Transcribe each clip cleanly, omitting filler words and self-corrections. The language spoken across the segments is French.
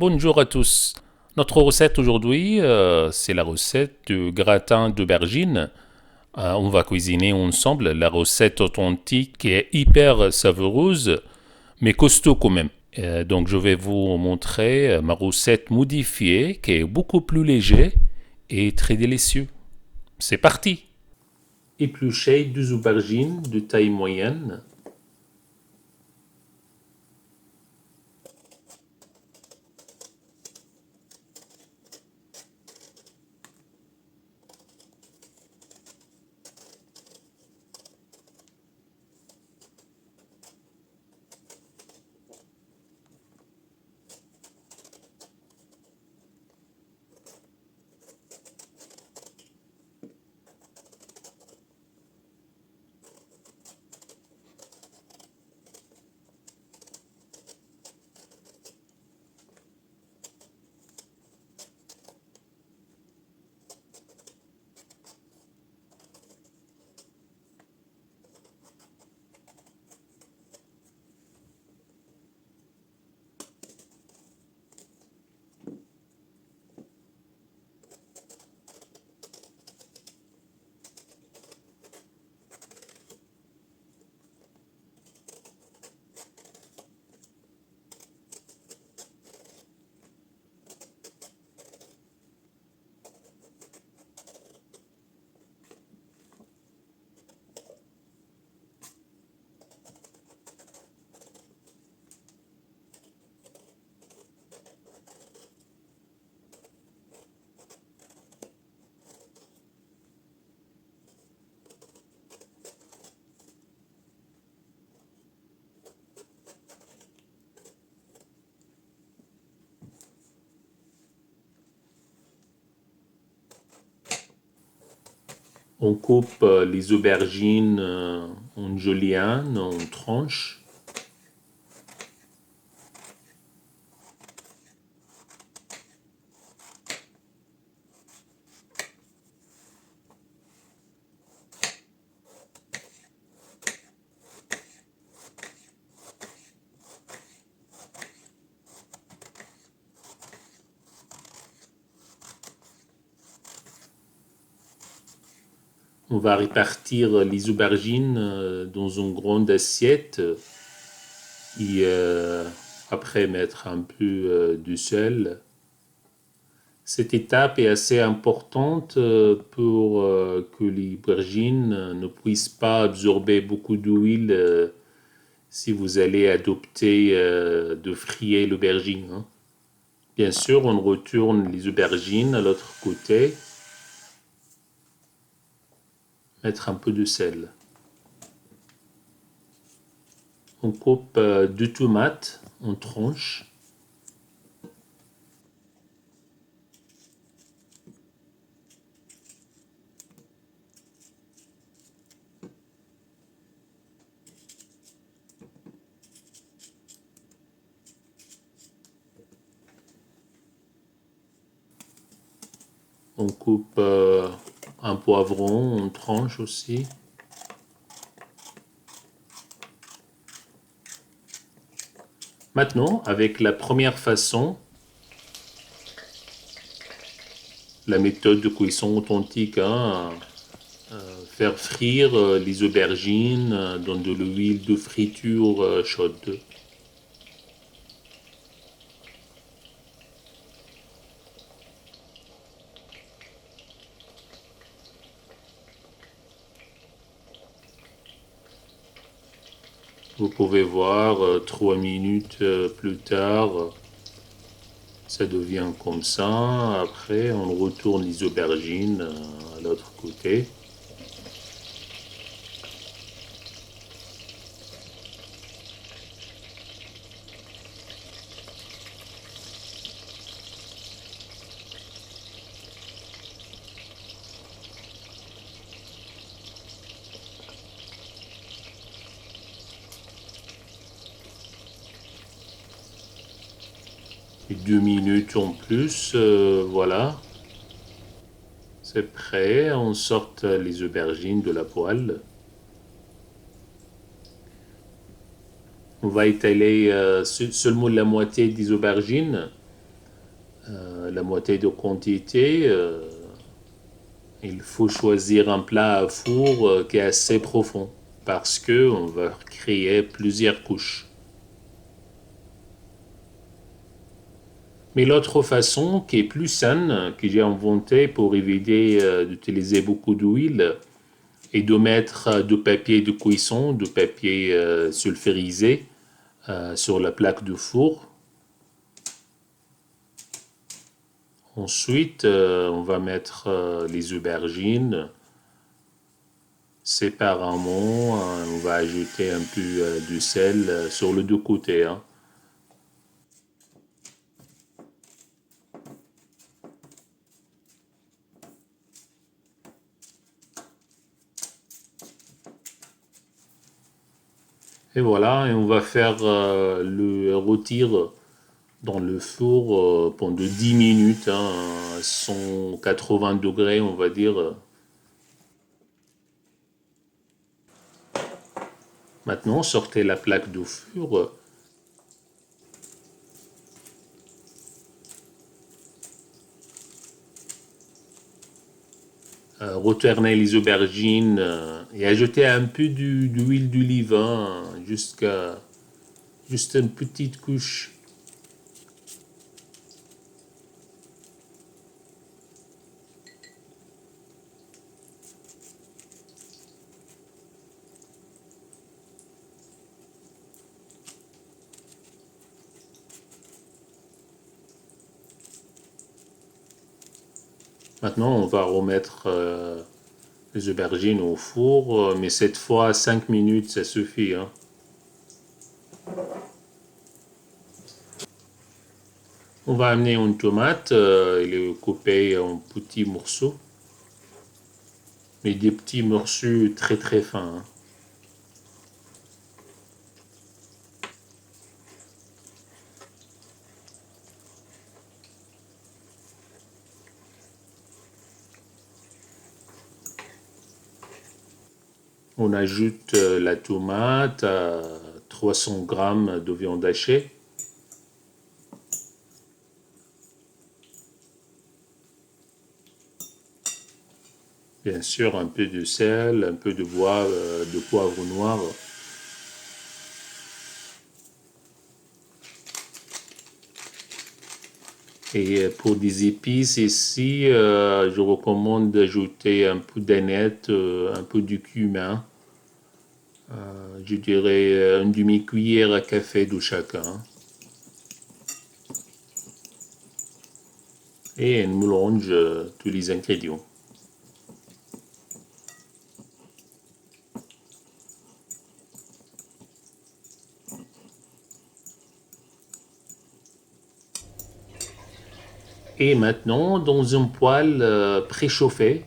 Bonjour à tous. Notre recette aujourd'hui, c'est la recette de gratin d'aubergine. On va cuisiner ensemble la recette authentique qui est hyper savoureuse, mais costaud quand même. Donc je vais vous montrer ma recette modifiée qui est beaucoup plus léger et très délicieux. C'est parti. Éplucher deux aubergines de taille moyenne. On coupe les aubergines en julienne, en tranches. On va répartir les aubergines dans une grande assiette et après mettre un peu de sel. Cette étape est assez importante pour que les aubergines ne puissent pas absorber beaucoup d'huile si vous allez adopter de frire l'aubergine, hein. Bien sûr, on retourne les aubergines à l'autre côté, mettre un peu de sel. On coupe deux tomates en tranches. On coupe un poivron en tranches aussi. Maintenant, avec la première façon, la méthode de cuisson authentique, hein, faire frire les aubergines dans de l'huile de friture chaude. Vous pouvez voir 3 minutes plus tard, ça devient comme ça. Après, on retourne les aubergines à l'autre côté. Et 2 minutes en plus, voilà, c'est prêt. On sort les aubergines de la poêle. On va étaler seulement la moitié des aubergines la moitié de quantité. Il faut choisir un plat à four qui est assez profond parce que on va créer plusieurs couches. Mais l'autre façon qui est plus saine, que j'ai inventée pour éviter d'utiliser beaucoup d'huile, est de mettre du papier de cuisson, du papier sulfurisé sur la plaque de four. Ensuite, on va mettre les aubergines séparément. On va ajouter un peu de sel sur les deux côtés, hein. Et voilà, et on va faire le rôtir dans le four pendant 10 minutes, hein, à 180 degrés, on va dire. Maintenant, sortez la plaque de four. Retournez les aubergines et ajoutez un peu d'huile d'olive, hein, juste une petite couche. Maintenant, on va remettre les aubergines au four, mais cette fois 5 minutes, ça suffit, hein. On va amener une tomate et le couper en petits morceaux, mais des petits morceaux très très fins, hein. On ajoute la tomate à 300 grammes de viande hachée. Bien sûr, un peu de sel, un peu de poivre noir. Et pour des épices ici, je recommande d'ajouter un peu d'aneth, un peu de cumin. Je dirais une demi-cuillère à café de chacun. Et on mélange tous les ingrédients. Et maintenant, dans un poêle préchauffé,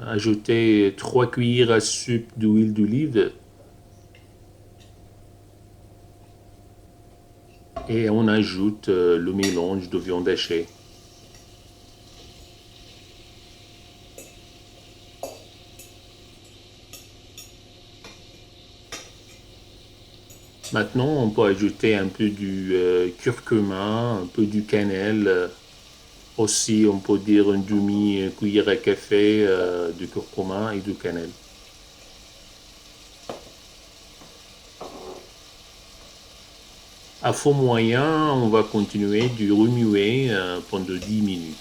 ajoutez 3 cuillères à soupe d'huile d'olive et on ajoute le mélange de viande hachée. Maintenant, on peut ajouter un peu du curcuma, un peu du cannelle. Aussi, on peut dire une demi-cuillère à café de curcuma et de cannelle. À feu moyen, on va continuer de remuer pendant 10 minutes.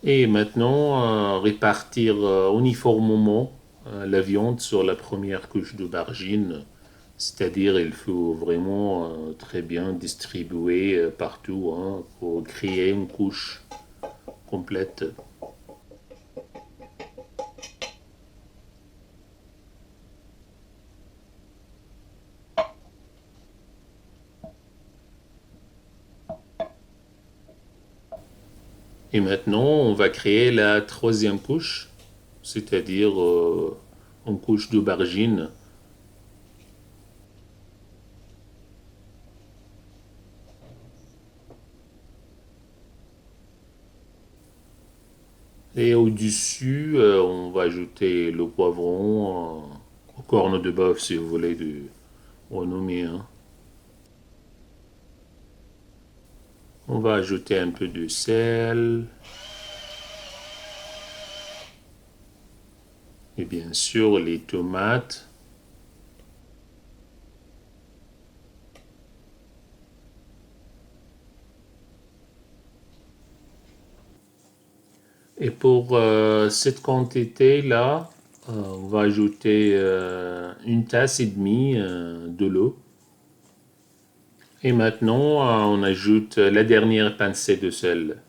Et maintenant, répartir uniformément la viande sur la première couche d'aubergine. C'est-à-dire, il faut vraiment très bien distribuer partout, hein, pour créer une couche complète. Et maintenant, on va créer la troisième couche, c'est-à-dire une couche d'aubergine. Et au-dessus, on va ajouter le poivron, au corne de bœuf si vous voulez de renommer, hein. On va ajouter un peu de sel. Et bien sûr, les tomates. Et pour cette quantité-là, on va ajouter une tasse et demie de l'eau. Et maintenant, on ajoute la dernière pincée de sel.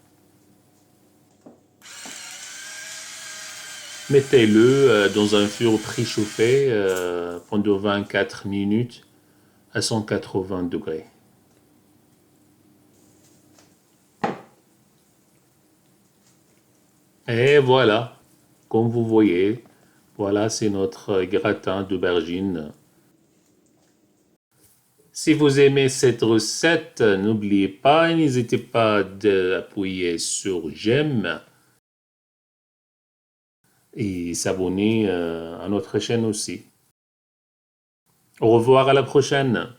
Mettez-le dans un four préchauffé pendant 24 minutes à 180 degrés. Et voilà, comme vous voyez, voilà, c'est notre gratin d'aubergine. Si vous aimez cette recette, n'oubliez pas, n'hésitez pas d'appuyer sur j'aime et s'abonner à notre chaîne aussi. Au revoir, à la prochaine.